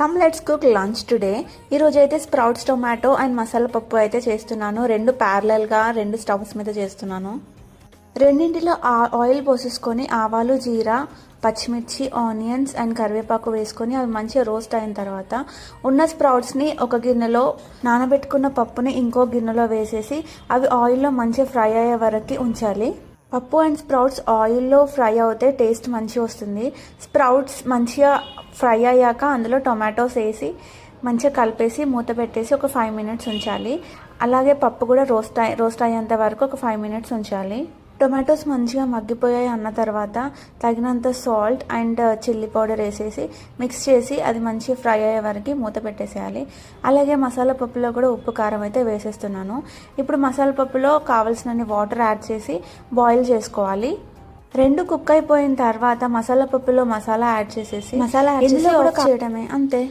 Come let's cook lunch today. ఈరోజు అయితే sprouts tomato and masala పప్పు అయితే చేస్తున్నాను. రెండు ప్యారలల్గా రెండు స్టవ్స్ మీద చేస్తున్నాను. రెండింటిలో ఆయిల్ పోసేసుకొని ఆవాలు, జీరా, పచ్చిమిర్చి, ఆనియన్స్ అండ్ కరివేపాకు వేసుకొని అవి మంచిగా రోస్ట్ అయిన తర్వాత ఉన్న స్ప్రౌట్స్ని ఒక గిన్నెలో, నానబెట్టుకున్న పప్పుని ఇంకో గిన్నెలో వేసేసి అవి ఆయిల్లో మంచిగా ఫ్రై అయ్యే వరకు ఉంచాలి. పప్పు అండ్ స్ప్రౌట్స్ ఆయిల్లో ఫ్రై అవుతే టేస్ట్ మంచిగా వస్తుంది. స్ప్రౌట్స్ మంచిగా ఫ్రై అయ్యాక అందులో టొమాటోస్ వేసి మంచిగా కలిపేసి మూత పెట్టేసి ఒక 5 minutes ఉంచాలి. అలాగే పప్పు కూడా రోస్ట్ అయ్యేంత వరకు ఒక 5 minutes ఉంచాలి. టొమాటోస్ మంచిగా మగ్గిపోయాయి అన్న తర్వాత తగినంత సాల్ట్ అండ్ చిల్లీ పౌడర్ వేసేసి మిక్స్ చేసి అది మంచిగా ఫ్రై అయ్యే వరకు మూత పెట్టేసేయాలి. అలాగే మసాలా పప్పులో కూడా ఉప్పు, కారం అయితే వేసేస్తున్నాను. ఇప్పుడు మసాలా పప్పులో కావాల్సినన్ని వాటర్ యాడ్ చేసి బాయిల్ చేసుకోవాలి. రెండు కుక్ అయిపోయిన తర్వాత మసాలా పప్పులో మసాలా యాడ్ చేసేసి ఆఫ్ చేయడమే, అంతే.